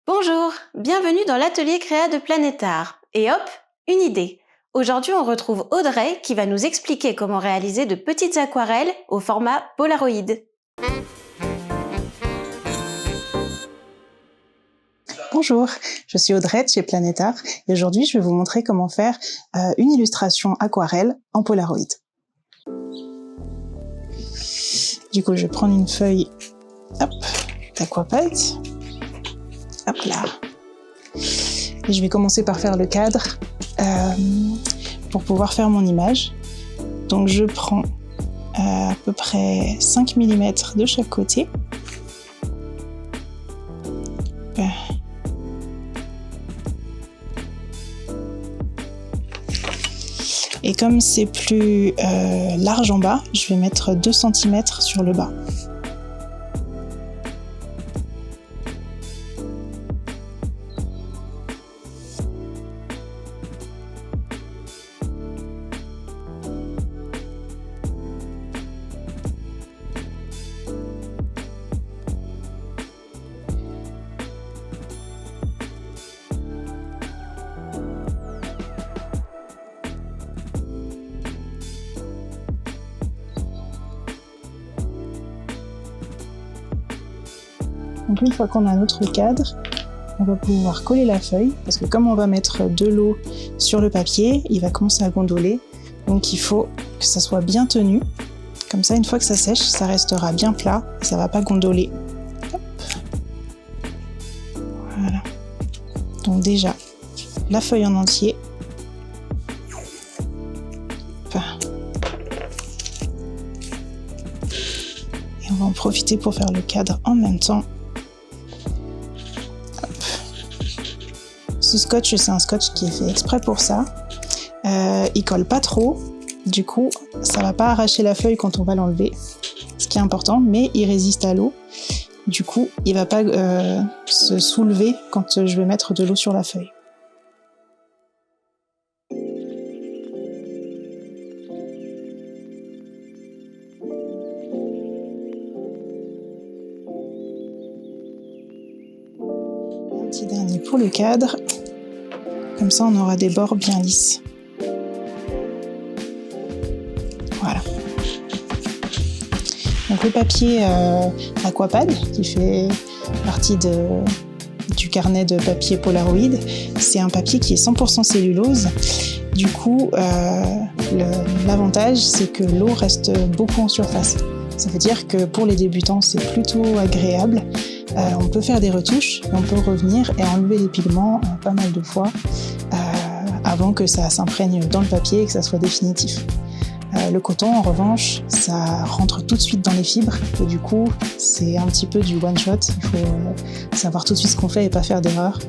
Bonjour, bienvenue dans l'atelier créa de Planétart. Et hop, une idée. Aujourd'hui, on retrouve Audrey qui va nous expliquer comment réaliser de petites aquarelles au format Polaroid. Bonjour, je suis Audrey de chez Planétart et aujourd'hui je vais vous montrer comment faire une illustration aquarelle en Polaroid. Du coup, je vais prendre une feuille d'Aquapad. Hop là. Et je vais commencer par faire le cadre pour pouvoir faire mon image. Donc je prends à peu près 5 mm de chaque côté. Et comme c'est plus large en bas, je vais mettre 2 cm sur le bas. Donc une fois qu'on a notre cadre, on va pouvoir coller la feuille, parce que comme on va mettre de l'eau sur le papier, il va commencer à gondoler. Donc il faut que ça soit bien tenu. Comme ça, une fois que ça sèche, ça restera bien plat et ça ne va pas gondoler. Hop. Voilà. Donc déjà, la feuille en entier. Et on va en profiter pour faire le cadre en même temps. Ce scotch, c'est un scotch qui est fait exprès pour ça. Il colle pas trop, du coup, ça va pas arracher la feuille quand on va l'enlever, ce qui est important, mais il résiste à l'eau. Du coup, il va pas se soulever quand je vais mettre de l'eau sur la feuille. Un petit dernier pour le cadre. Comme ça, on aura des bords bien lisses. Voilà. Donc le papier Aquapad, qui fait partie du carnet de papier Polaroid, c'est un papier qui est 100% cellulose. Du coup, l'avantage, c'est que l'eau reste beaucoup en surface. Ça veut dire que pour les débutants, c'est plutôt agréable. On peut faire des retouches, et on peut revenir et enlever les pigments pas mal de fois avant que ça s'imprègne dans le papier et que ça soit définitif. Le coton, en revanche, ça rentre tout de suite dans les fibres et du coup, c'est un petit peu du one-shot. Il faut savoir tout de suite ce qu'on fait et pas faire d'erreur.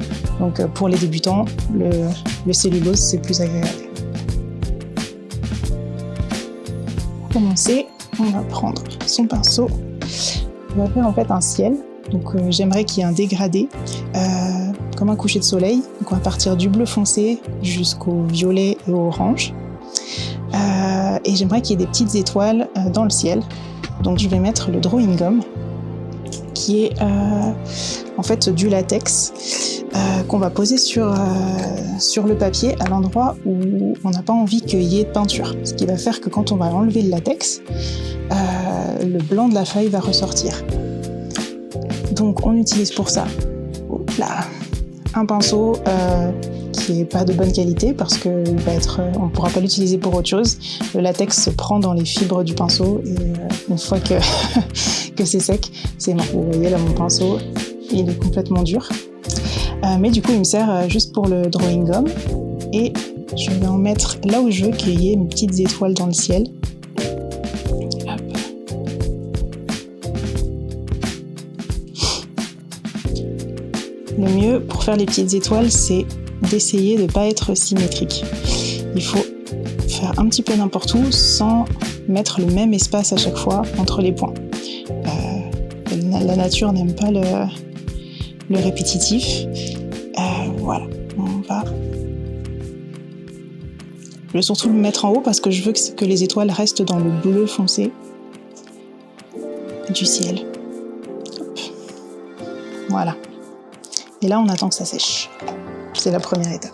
Donc pour les débutants, le cellulose, c'est plus agréable. Pour commencer, on va prendre son pinceau. On va faire en fait un ciel. Donc j'aimerais qu'il y ait un dégradé, comme un coucher de soleil. Donc on va partir du bleu foncé jusqu'au violet et au orange. Et j'aimerais qu'il y ait des petites étoiles dans le ciel. Donc je vais mettre le drawing gum, qui est en fait du latex qu'on va poser sur le papier à l'endroit où on n'a pas envie qu'il y ait de peinture. Ce qui va faire que quand on va enlever le latex, le blanc de la feuille va ressortir. Donc on utilise pour ça un pinceau qui n'est pas de bonne qualité parce qu'on ne pourra pas l'utiliser pour autre chose. Le latex se prend dans les fibres du pinceau et une fois que c'est sec, c'est mort. Vous voyez là mon pinceau, il est complètement dur. Mais du coup il me sert juste pour le drawing gum et je vais en mettre là où je veux qu'il y ait mes petites étoiles dans le ciel. Le mieux pour faire les petites étoiles, c'est d'essayer de ne pas être symétrique. Il faut faire un petit peu n'importe où sans mettre le même espace à chaque fois entre les points. La nature n'aime pas le répétitif. Voilà, je vais surtout le mettre en haut parce que je veux que les étoiles restent dans le bleu foncé du ciel. Hop. Voilà. Et là, on attend que ça sèche. C'est la première étape.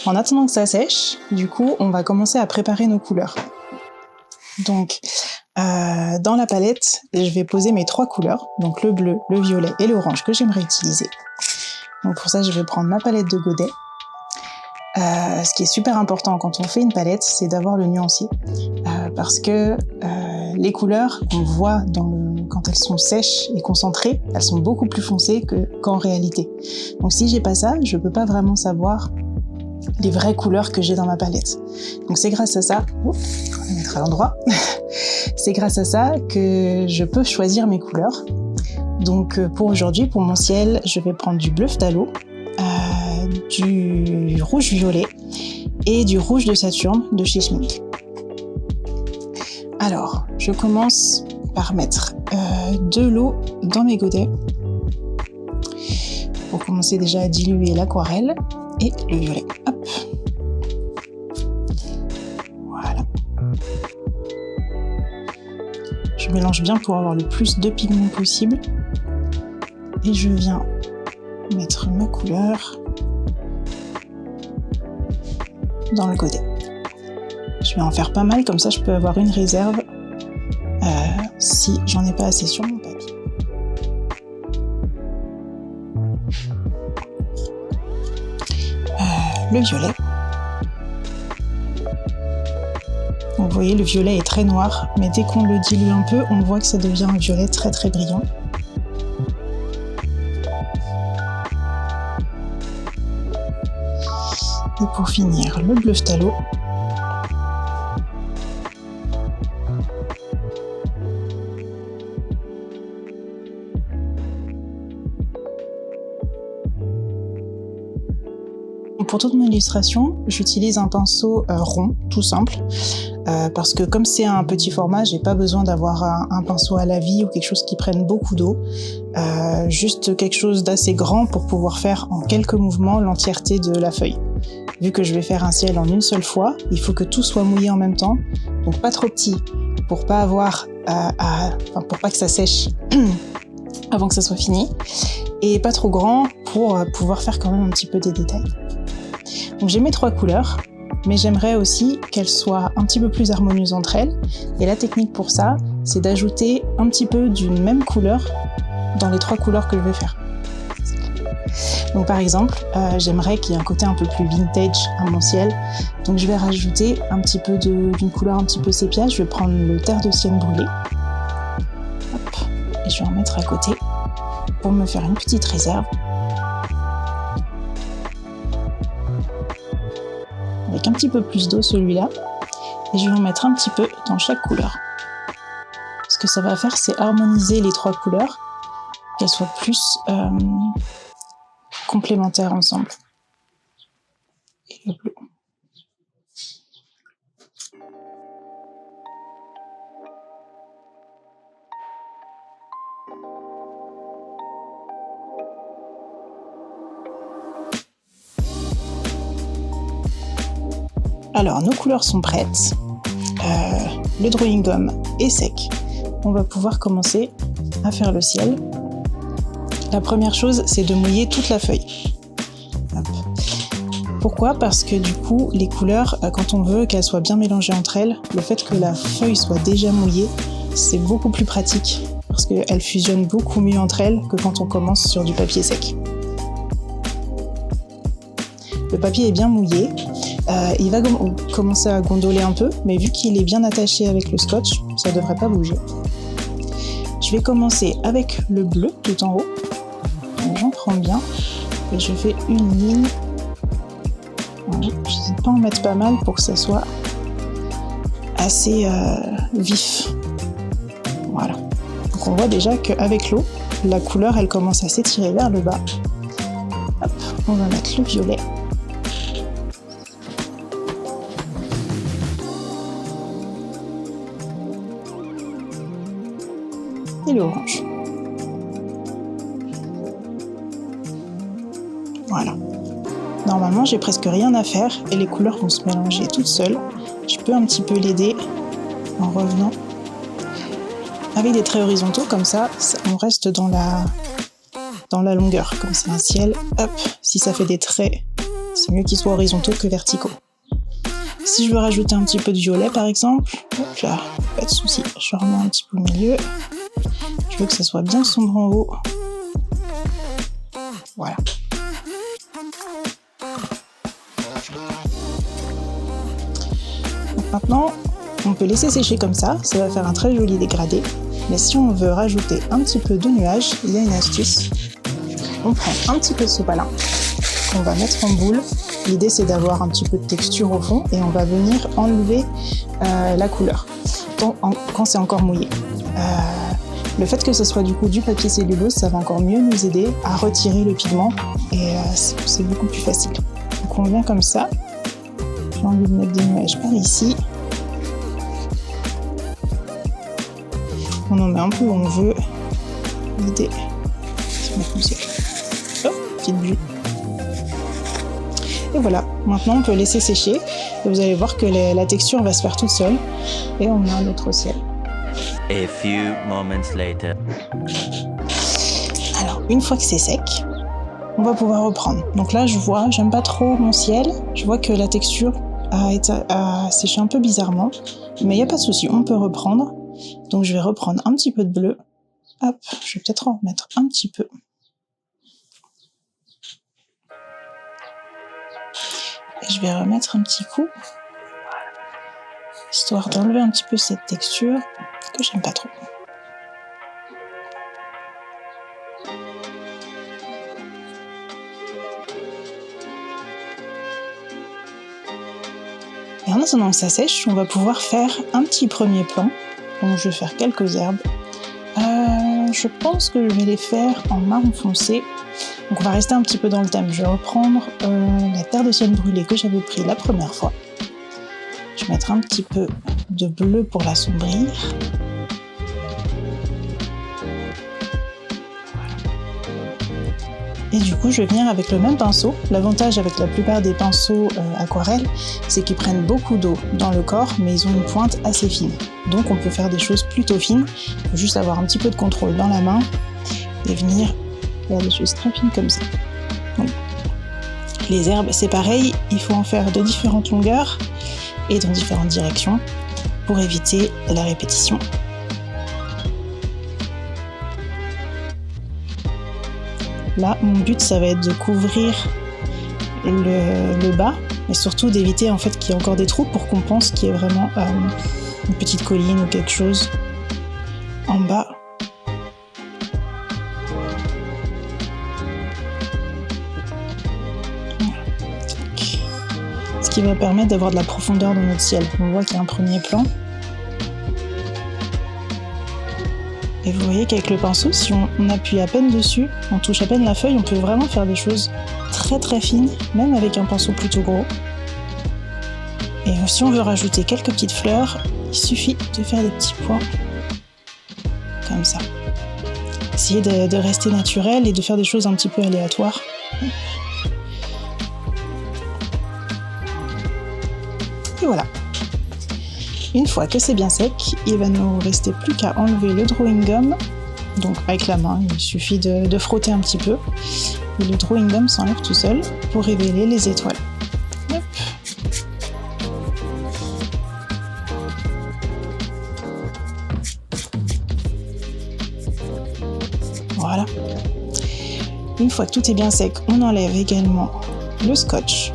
En attendant que ça sèche, du coup, on va commencer à préparer nos couleurs. Donc, dans la palette, je vais poser mes 3 couleurs, donc le bleu, le violet et l'orange que j'aimerais utiliser. Donc pour ça, je vais prendre ma palette de Godet. Ce qui est super important quand on fait une palette, c'est d'avoir le nuancier. Parce que les couleurs qu'on voit quand elles sont sèches et concentrées, elles sont beaucoup plus foncées qu'en réalité. Donc si j'ai pas ça, je peux pas vraiment savoir les vraies couleurs que j'ai dans ma palette. Donc c'est grâce à ça, on va les mettre à l'endroit, c'est grâce à ça que je peux choisir mes couleurs. Donc pour aujourd'hui, pour mon ciel, je vais prendre du bleu phthalo, du rouge violet et du rouge de Saturne de chez Schmincks. Alors, je commence par mettre de l'eau dans mes godets pour commencer déjà à diluer l'aquarelle et le violet. Hop. Voilà. Je mélange bien pour avoir le plus de pigments possible. Et je viens mettre ma couleur dans le godet. Je vais en faire pas mal, comme ça je peux avoir une réserve si j'en ai pas assez sur mon papier. Le violet. Donc, vous voyez, le violet est très noir, mais dès qu'on le dilue un peu, on voit que ça devient un violet très très brillant. Et pour finir, le bleu phthalo. Pour toute mon illustration, j'utilise un pinceau rond, tout simple, parce que comme c'est un petit format, j'ai pas besoin d'avoir un pinceau à la vie ou quelque chose qui prenne beaucoup d'eau, juste quelque chose d'assez grand pour pouvoir faire en quelques mouvements l'entièreté de la feuille. Vu que je vais faire un ciel en une seule fois, il faut que tout soit mouillé en même temps, donc pas trop petit pour pas avoir pour pas que ça sèche avant que ça soit fini, et pas trop grand pour pouvoir faire quand même un petit peu des détails. Donc j'ai mes 3 couleurs, mais j'aimerais aussi qu'elles soient un petit peu plus harmonieuses entre elles. Et la technique pour ça, c'est d'ajouter un petit peu d'une même couleur dans les 3 couleurs que je vais faire. Donc par exemple, j'aimerais qu'il y ait un côté un peu plus vintage à mon ciel. Donc je vais rajouter un petit peu d'une couleur un petit peu sépia. Je vais prendre le terre de sienne brûlée. Hop, et je vais en mettre à côté pour me faire une petite réserve. Avec un petit peu plus d'eau celui-là, et je vais en mettre un petit peu dans chaque couleur. Ce que ça va faire, c'est harmoniser les 3 couleurs, qu'elles soient plus complémentaires ensemble. Et le bleu. Alors, nos couleurs sont prêtes. Le drawing gum est sec. On va pouvoir commencer à faire le ciel. La première chose, c'est de mouiller toute la feuille. Hop. Pourquoi ? Parce que du coup, les couleurs, quand on veut qu'elles soient bien mélangées entre elles, le fait que la feuille soit déjà mouillée, c'est beaucoup plus pratique parce qu'elles fusionnent beaucoup mieux entre elles que quand on commence sur du papier sec. Le papier est bien mouillé. Il va commencer à gondoler un peu, mais vu qu'il est bien attaché avec le scotch, ça ne devrait pas bouger. Je vais commencer avec le bleu tout en haut. J'en prends bien et je fais une ligne. Je n'hésite pas à en mettre pas mal pour que ça soit assez vif. Voilà. Donc on voit déjà qu'avec l'eau, la couleur elle commence à s'étirer vers le bas. Hop, on va mettre le violet. Et l'orange. Voilà. Normalement, j'ai presque rien à faire et les couleurs vont se mélanger toutes seules. Je peux un petit peu l'aider en revenant avec des traits horizontaux, comme ça, on reste dans la longueur. Comme c'est un ciel, hop, si ça fait des traits, c'est mieux qu'ils soient horizontaux que verticaux. Si je veux rajouter un petit peu de violet, par exemple, hop là, pas de souci, je remets un petit peu au milieu. Je veux que ça soit bien sombre en haut. Voilà. Donc maintenant, on peut laisser sécher comme ça va faire un très joli dégradé. Mais si on veut rajouter un petit peu de nuages, il y a une astuce. On prend un petit peu de sopalin qu'on va mettre en boule. L'idée, c'est d'avoir un petit peu de texture au fond et on va venir enlever la couleur quand c'est encore mouillé. Le fait que ce soit du coup du papier cellulose, ça va encore mieux nous aider à retirer le pigment et c'est beaucoup plus facile. Donc on vient comme ça. J'ai envie de mettre des nuages par ici. On en met un peu où on veut. L'idée, c'est de mettre comme ça. Hop, petite bulle. Et voilà, maintenant on peut laisser sécher et vous allez voir que la texture va se faire toute seule et on a notre ciel. A few moments later. Alors, une fois que c'est sec, on va pouvoir reprendre. Donc là, j'aime pas trop mon ciel. Je vois que la texture a séché un peu bizarrement, mais il n'y a pas de souci, on peut reprendre. Donc je vais reprendre un petit peu de bleu. Hop, je vais peut-être en remettre un petit peu. Et je vais remettre un petit coup, histoire d'enlever un petit peu cette texture que j'aime pas trop. Et en attendant que ça sèche, on va pouvoir faire un petit premier plan. Donc je vais faire quelques herbes. Je pense que je vais les faire en marron foncé. Donc on va rester un petit peu dans le thème. Je vais reprendre la terre de sienne brûlée que j'avais pris la première fois. Je vais mettre un petit peu de bleu pour l'assombrir. Et du coup, je vais venir avec le même pinceau. L'avantage avec la plupart des pinceaux aquarelles, c'est qu'ils prennent beaucoup d'eau dans le corps, mais ils ont une pointe assez fine. Donc on peut faire des choses plutôt fines. Il faut juste avoir un petit peu de contrôle dans la main et venir faire des choses très fines comme ça. Donc, les herbes, c'est pareil, il faut en faire de différentes longueurs et dans différentes directions pour éviter la répétition. Là, mon but, ça va être de couvrir le bas, mais surtout d'éviter en fait qu'il y ait encore des trous pour qu'on pense qu'il y ait vraiment une petite colline ou quelque chose en bas. Ce qui va permettre d'avoir de la profondeur dans notre ciel. On voit qu'il y a un premier plan. Et vous voyez qu'avec le pinceau, si on appuie à peine dessus, on touche à peine la feuille, on peut vraiment faire des choses très très fines, même avec un pinceau plutôt gros. Et si on veut rajouter quelques petites fleurs, il suffit de faire des petits points, comme ça. Essayez de rester naturel et de faire des choses un petit peu aléatoires. Et voilà. Une fois que c'est bien sec, il va nous rester plus qu'à enlever le drawing gum. Donc avec la main, il suffit de frotter un petit peu. Et le drawing gum s'enlève tout seul pour révéler les étoiles. Hop. Voilà. Une fois que tout est bien sec, on enlève également le scotch.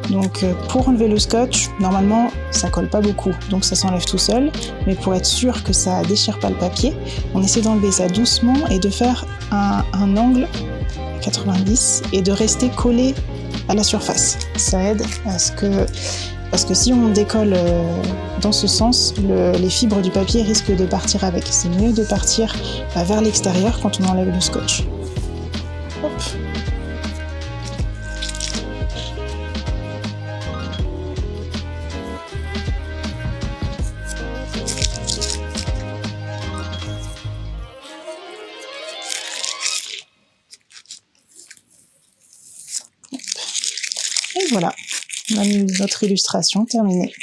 Donc pour enlever le scotch, normalement ça colle pas beaucoup, donc ça s'enlève tout seul. Mais pour être sûr que ça déchire pas le papier, on essaie d'enlever ça doucement et de faire un angle 90 et de rester collé à la surface. Ça aide parce que si on décolle dans ce sens, les fibres du papier risquent de partir avec. C'est mieux de partir vers l'extérieur quand on enlève le scotch. Hop. Et voilà, on a mis notre illustration terminée.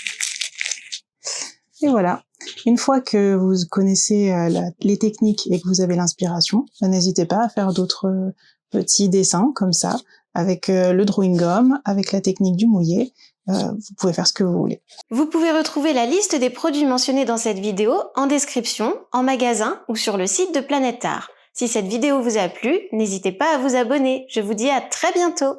Et voilà, Une fois que vous connaissez les techniques et que vous avez l'inspiration, n'hésitez pas à faire d'autres petits dessins comme ça, avec le drawing gum, avec la technique du mouillé. Vous pouvez faire ce que vous voulez. Vous pouvez retrouver la liste des produits mentionnés dans cette vidéo en description, en magasin ou sur le site de Planète Art. Si cette vidéo vous a plu, n'hésitez pas à vous abonner. Je vous dis à très bientôt.